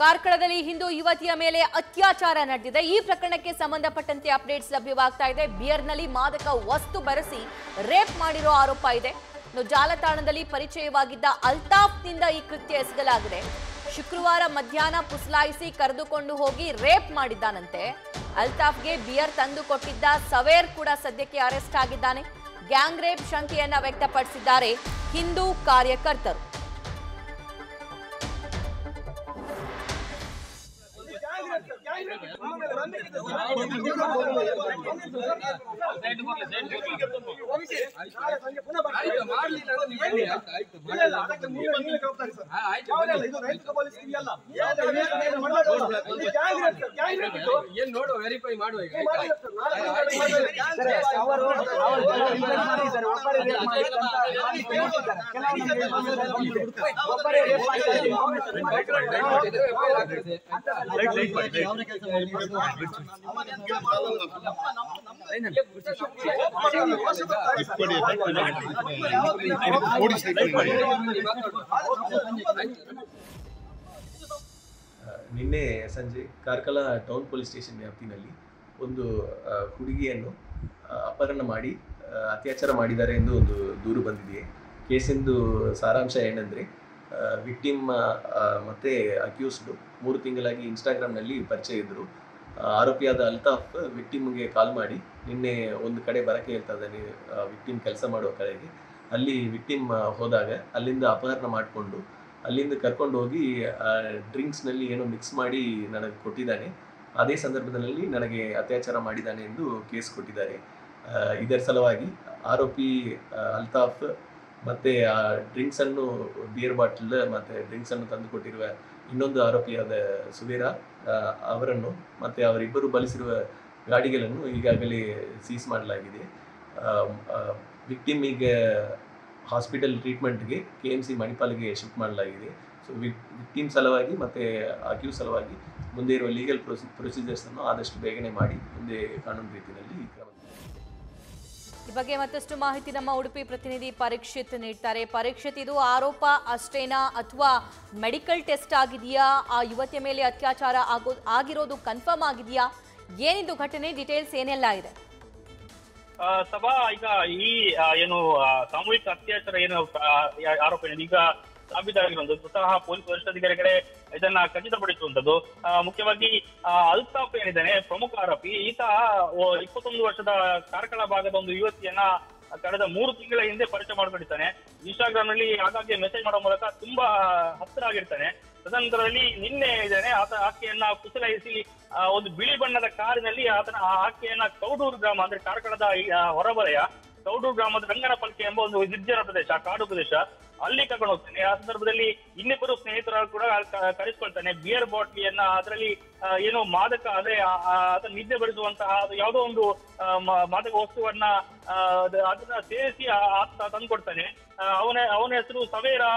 ಕಾರ್ಕಳದಲ್ಲಿ ಹಿಂದೂ ಯುವತಿಯ ಮೇಲೆ ಅತ್ಯಾಚಾರ ನಡೆದಿದೆ. ಈ ಪ್ರಕರಣಕ್ಕೆ ಸಂಬಂಧಪಟ್ಟಂತೆ ಅಪ್ಡೇಟ್ಸ್ ಲಭ್ಯವಾಗ್ತಾ ಇದೆ. ಬಿಯರ್ನಲ್ಲಿ ಮಾದಕ ವಸ್ತು ಬೆರೆಸಿ ರೇಪ್ ಮಾಡಿರೋ ಆರೋಪ ಇದೆ. ಜಾಲತಾಣದಲ್ಲಿ ಪರಿಚಯವಾಗಿದ್ದ ಅಲ್ತಾಫ್ನಿಂದ ಈ ಕೃತ್ಯ ಎಸಗಲಾಗಿದೆ. ಶುಕ್ರವಾರ ಮಧ್ಯಾಹ್ನ ಪುಸಲಾಯಿಸಿ ಕರೆದುಕೊಂಡು ಹೋಗಿ ರೇಪ್ ಮಾಡಿದ್ದಾನಂತೆ. ಅಲ್ತಾಫ್ಗೆ ಬಿಯರ್ ತಂದು ಕೊಟ್ಟಿದ್ದ ಸವೇರ್ ಕೂಡ ಸದ್ಯಕ್ಕೆ ಅರೆಸ್ಟ್ ಆಗಿದ್ದಾನೆ. ಗ್ಯಾಂಗ್ ರೇಪ್ ಶಂಕೆಯನ್ನ ವ್ಯಕ್ತಪಡಿಸಿದ್ದಾರೆ ಹಿಂದೂ ಕಾರ್ಯಕರ್ತರು. ವೆರಿಫೈ ಮಾಡುವ ನಿನ್ನೆ ಸಂಜೆ ಕಾರ್ಕಳ ಟೌನ್ ಪೊಲೀಸ್ ಸ್ಟೇಷನ್ ವ್ಯಾಪ್ತಿನಲ್ಲಿ ಒಂದು ಹುಡುಗಿಯನ್ನು ಅಪಹರಣ ಮಾಡಿ ಅತ್ಯಾಚಾರ ಮಾಡಿದ್ದಾರೆ ಎಂದು ಒಂದು ದೂರು ಬಂದಿದೆ. ಕೇಸಿಂದು ಸಾರಾಂಶ ಏನಂದರೆ, ವಿಕ್ಟಿಮ್ ಮತ್ತು ಅಕ್ಯೂಸ್ಡು 3 ತಿಂಗಳಾಗಿ ಇನ್ಸ್ಟಾಗ್ರಾಮ್ನಲ್ಲಿ ಪರಿಚಯ ಇದ್ದರು. ಆರೋಪಿಯಾದ ಅಲ್ತಾಫ್ ವಿಕ್ಟಿಮ್ಗೆ ಕಾಲ್ ಮಾಡಿ ನಿನ್ನೆ ಒಂದು ಕಡೆ ಬರೋಕ್ಕೆ ಹೇಳ್ತಾ ಇದ್ದಾನೆ, ವಿಕ್ಟಿಮ್ ಕೆಲಸ ಮಾಡುವ ಕಡೆಗೆ. ಅಲ್ಲಿ ವಿಕ್ಟಿಮ್ ಹೋದಾಗ ಅಲ್ಲಿಂದ ಅಪಹರಣ ಮಾಡಿಕೊಂಡು ಅಲ್ಲಿಂದ ಕರ್ಕೊಂಡು ಹೋಗಿ ಡ್ರಿಂಕ್ಸ್ನಲ್ಲಿ ಏನೋ ಮಿಕ್ಸ್ ಮಾಡಿ ನನಗೆ ಕೊಟ್ಟಿದ್ದಾನೆ. ಅದೇ ಸಂದರ್ಭದಲ್ಲಿ ನನಗೆ ಅತ್ಯಾಚಾರ ಮಾಡಿದ್ದಾನೆ ಎಂದು ಕೇಸ್ ಕೊಟ್ಟಿದ್ದಾರೆ. ಇದರ ಸಲುವಾಗಿ ಆರೋಪಿ ಅಲ್ತಾಫ್ ಮತ್ತು ಆ ಡ್ರಿಂಕ್ಸನ್ನು ಬಿಯರ್ ಬಾಟಲ್ ಮತ್ತು ಡ್ರಿಂಕ್ಸನ್ನು ತಂದು ಕೊಟ್ಟಿರುವ ಇನ್ನೊಂದು ಆರೋಪಿಯಾದ ಸುವೇರಾ ಅವರನ್ನು ಮತ್ತು ಅವರಿಬ್ಬರು ಬಳಸಿರುವ ಗಾಡಿಗಳನ್ನು ಈಗಾಗಲೇ ಸೀಸ್ ಮಾಡಲಾಗಿದೆ. ವಿಕ್ಟಿಮಿಗೆ ಹಾಸ್ಪಿಟಲ್ ಟ್ರೀಟ್ಮೆಂಟ್ಗೆ KMC ಮಣಿಪಾಲ್ಗೆ ಶಿಫ್ಟ್ ಮಾಡಲಾಗಿದೆ. ಸೊ ವಿಕ್ಟಿಮ್ ಸಲುವಾಗಿ ಮತ್ತು ಅಕ್ಯೂಸ್ ಸಲುವಾಗಿ ಮುಂದೆ ಇರುವ ಲೀಗಲ್ ಪ್ರೊಸೀಜರ್ಸನ್ನು ಆದಷ್ಟು ಬೇಗನೆ ಮಾಡಿ ಮುಂದೆ ಕಾನೂನು ರೀತಿಯಲ್ಲಿ ಕ್ರಮ. ಈ ಬಗ್ಗೆ ಮತ್ತಷ್ಟು ಮಾಹಿತಿ ನಮ್ಮ ಉಡುಪಿ ಪ್ರತಿನಿಧಿ ಪರೀಕ್ಷಿತ್ ನೀಡ್ತಾರೆ. ಪರೀಕ್ಷಿತ್, ಇದು ಆರೋಪ ಅಷ್ಟೇನಾ ಅಥವಾ ಮೆಡಿಕಲ್ ಟೆಸ್ಟ್ ಆಗಿದೆಯಾ? ಆ ಯುವತಿಯ ಮೇಲೆ ಅತ್ಯಾಚಾರ ಆಗಿರೋದು ಕನ್ಫರ್ಮ್ ಆಗಿದೆಯಾ? ಏನಿದು ಘಟನೆ, ಡೀಟೇಲ್ಸ್ ಏನೆಲ್ಲ ಇದೆ? ಸಭಾ, ಈಗ ಈ ಏನು ಸಾಮೂಹಿಕ ಅತ್ಯಾಚಾರ ಏನು ಆರೋಪ ಈಗ ಸಾಬೀತಾಗಿರುವುದು ಸ್ವತಃ ಪೊಲೀಸ್ ವರಿಷ್ಠಾಧಿಕಾರಿಗಳೇ ಇದನ್ನ ಖಚಿತಪಡಿಸುವಂತದ್ದು. ಮುಖ್ಯವಾಗಿ ಅಲ್ತಾಫ್ ಏನಿದ್ದಾನೆ ಪ್ರಮುಖ ಆರೋಪಿ, ಈತ 21 ವರ್ಷದ ಕಾರ್ಕಳ ಭಾಗದ ಒಂದು ಯುವತಿಯನ್ನ ಕಳೆದ 3 ತಿಂಗಳ ಹಿಂದೆ ಪರಿಚಯ ಮಾಡ್ಕೊಂಡಿರ್ತಾನೆ. ಇನ್ಸ್ಟಾಗ್ರಾಮ್ ನಲ್ಲಿ ಆಗಾಗ್ಗೆ ಮೆಸೇಜ್ ಮಾಡೋ ಮೂಲಕ ತುಂಬಾ ಹತ್ತಿರ ಆಗಿರ್ತಾನೆ. ತದನಂತರದಲ್ಲಿ ನಿನ್ನೆ ಇದ್ದಾನೆ ಆಕೆಯನ್ನ ಕುಶಲಾಯಿಸಿ ಒಂದು ಬಿಳಿ ಬಣ್ಣದ ಕಾರಿನಲ್ಲಿ ಆಕೆಯನ್ನ ಕೌಡೂರು ಗ್ರಾಮ, ಅಂದ್ರೆ ಕಾರ್ಕಳದ ಹೊರವಲಯ ಕೌಡೂರು ಗ್ರಾಮದ ರಂಗನಪಲ್ಕೆ ಎಂಬ ಒಂದು ನಿರ್ಜನ ಪ್ರದೇಶ, ಕಾಡು ಪ್ರದೇಶ, ಅಲ್ಲಿ ಕರ್ಕೊಂಡು ಹೋಗ್ತಾನೆ. ಆ ಸಂದರ್ಭದಲ್ಲಿ ಇನ್ನಿಬ್ಬರು ಸ್ನೇಹಿತರ ಕೂಡ ಕರೆಸ್ಕೊಳ್ತಾನೆ. ಬಿಯರ್ ಬಾಟ್ಲಿಯನ್ನ ಅದರಲ್ಲಿ ಏನೋ ಮಾದಕ, ಅಂದ್ರೆ ಅದನ್ನ ನಿದ್ದೆ ಬರಿಸುವಂತಹ ಯಾವುದೋ ಒಂದು ಮಾದಕ ವಸ್ತುವನ್ನ ಅದನ್ನ ಸೇರಿಸಿ ತಂದ್ಕೊಡ್ತಾನೆ. ಅವನ ಹೆಸರು ಸವೇರಾ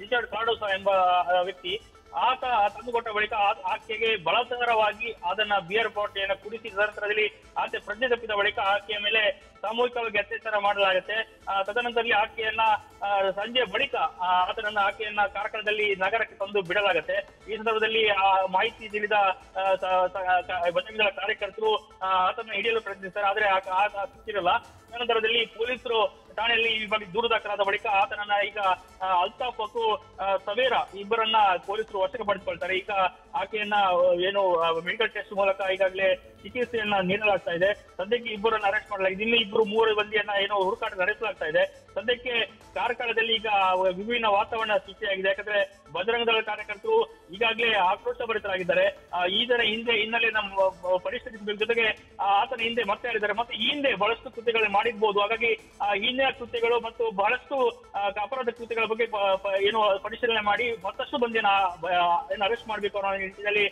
ರಿಚರ್ಡ್ ಕಾರ್ಡೋಸಾ ಎಂಬ ವ್ಯಕ್ತಿ. ಆತ ತಂದುಕೊಟ್ಟ ಬಳಿಕ ಆಕೆಗೆ ಬಲಾತ್ಕಾರವಾಗಿ ಅದನ್ನ ಬಿಯರ್ ಬಾಟ್ಲಿಯನ್ನ ಕುಡಿಸಿ ನಂತರದಲ್ಲಿ ಆಕೆ ಪ್ರಜ್ಞೆ ತಪ್ಪಿದ ಬಳಿಕ ಆಕೆಯ ಮೇಲೆ ಸಾಮೂಹಿಕವಾಗಿ ಅತ್ಯಾಚಾರ ಮಾಡಲಾಗುತ್ತೆ. ತದನಂತರದಲ್ಲಿ ಆಕೆಯನ್ನ ಸಂಜೆ ಬಳಿಕ ಆಕೆಯನ್ನ ಕಾರ್ಕಳದಲ್ಲಿ ನಗರಕ್ಕೆ ತಂದು ಬಿಡಲಾಗುತ್ತೆ. ಈ ಸಂದರ್ಭದಲ್ಲಿ ಮಾಹಿತಿ ತಿಳಿದ ಬಜರಂಗ ಕಾರ್ಯಕರ್ತರು ಆತನ ಹಿಡಿಯಲು ಪ್ರಯತ್ನಿಸ್ತಾರೆ, ಆದ್ರೆ ಸಿಕ್ಕಿರಲ್ಲ. ನಂತರದಲ್ಲಿ ಪೊಲೀಸರು ಠಾಣೆಯಲ್ಲಿ ಈ ಬಗ್ಗೆ ದೂರು ದಾಖಲಾದ ಬಳಿಕ ಆತನನ್ನ ಈಗ ಅಲ್ತಾಫ್ ಮತ್ತು ಸವೇರಾ ಇಬ್ಬರನ್ನ ಪೊಲೀಸರು ವಶಕ್ಕೆ ಪಡೆದುಕೊಳ್ತಾರೆ. ಈಗ ಆಕೆಯನ್ನ ಏನು ಮೆಡಿಕಲ್ ಟೆಸ್ಟ್ ಮೂಲಕ ಈಗಾಗಲೇ ಚಿಕಿತ್ಸೆಯನ್ನ ನೀಡಲಾಗ್ತಾ ಇದೆ. ಸದ್ಯಕ್ಕೆ ಇಬ್ಬರನ್ನ ಅರೆಸ್ಟ್ ಮಾಡಲಾಗಿದೆ. ಇನ್ನು 3 ಮಂದಿಯನ್ನ ಏನೋ ಹುಡುಕಾಟ ನಡೆಸಲಾಗ್ತಾ ಇದೆ. ಸದ್ಯಕ್ಕೆ ಕಾರ್ಕಳದಲ್ಲಿ ಈಗ ವಿಭಿನ್ನ ವಾತಾವರಣ ಸೃಷ್ಟಿಯಾಗಿದೆ. ಯಾಕಂದ್ರೆ ಬಜರಂಗ ದಳ ಕಾರ್ಯಕರ್ತರು ಈಗಾಗಲೇ ಆಕ್ರೋಶಭರಿತರಾಗಿದ್ದಾರೆ. ಈತನ ಹಿನ್ನೆಲೆ ನಮ್ಮ ಪರಿಸ್ಥಿತಿ ಜೊತೆಗೆ ಆತನ ಹಿಂದೆ ಮತ್ತೆ ಹೇಳಿದ್ದಾರೆ. ಮತ್ತೆ ಈ ಹಿಂದೆ ಬಹಳಷ್ಟು ಕೃತ್ಯಗಳನ್ನು ಮಾಡಿರ್ಬೋದು. ಹಾಗಾಗಿ ಹಿಂದಿನ ಕೃತ್ಯಗಳು ಮತ್ತು ಬಹಳಷ್ಟು ಅಪರಾಧ ಕೃತ್ಯಗಳ ಬಗ್ಗೆ ಏನು ಪರಿಶೀಲನೆ ಮಾಡಿ ಮತ್ತಷ್ಟು ಮಂದಿನ ಅರೆಸ್ಟ್ ಮಾಡಬೇಕು ಅನ್ನೋ ನಿಟ್ಟಿನಲ್ಲಿ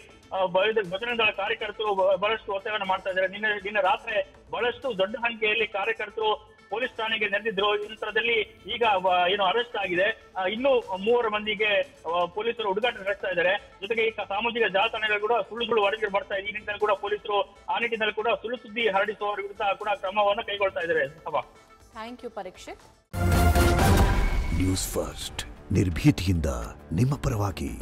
ಬಜರಂಗ ದಳ ಕಾರ್ಯಕರ್ತರು ಬಹಳಷ್ಟು ಒತ್ತಾಯವನ್ನು ಮಾಡ್ತಾ ಇದ್ದಾರೆ. ನಿನ್ನೆ ರಾತ್ರಿ ಬಹಳಷ್ಟು ದೊಡ್ಡ ಸಂಖ್ಯೆಯಲ್ಲಿ ಕಾರ್ಯಕರ್ತರು ಪೊಲೀಸ್ ಠಾಣೆಗೆ ನೆರೆದಿದ್ರು. ಈ ನಂತರದಲ್ಲಿ ಈಗ ಏನು ಅರೆಸ್ಟ್ ಆಗಿದೆ. ಇನ್ನೂ 3 ಮಂದಿಗೆ ಪೊಲೀಸರು ಹುಡುಕಾಟ ನಡೆಸ್ತಾ ಇದ್ದಾರೆ. ಜೊತೆಗೆ ಈಗ ಸಾಮಾಜಿಕ ಜಾಲತಾಣಗಳು ಕೂಡ ಸುಳ್ಳುಗಳು ವರದಿ ಬರ್ತಾ ಇದೆ. ಈ ನಿಟ್ಟಿನಲ್ಲಿ ಕೂಡ ಪೊಲೀಸರು ಆ ನಿಟ್ಟಿನಲ್ಲಿ ಕೂಡ ಸುಳ್ಳು ಸುದ್ದಿ ಹರಡಿಸುವವರ ವಿರುದ್ಧ ಕೂಡ ಕ್ರಮವನ್ನು ಕೈಗೊಳ್ತಾ ಇದ್ದಾರೆ. Thank you Parikshit. News first ನಿರ್ಭೀತಿಯಿಂದ ನಿಮ್ಮ ಪರವಾಗಿ.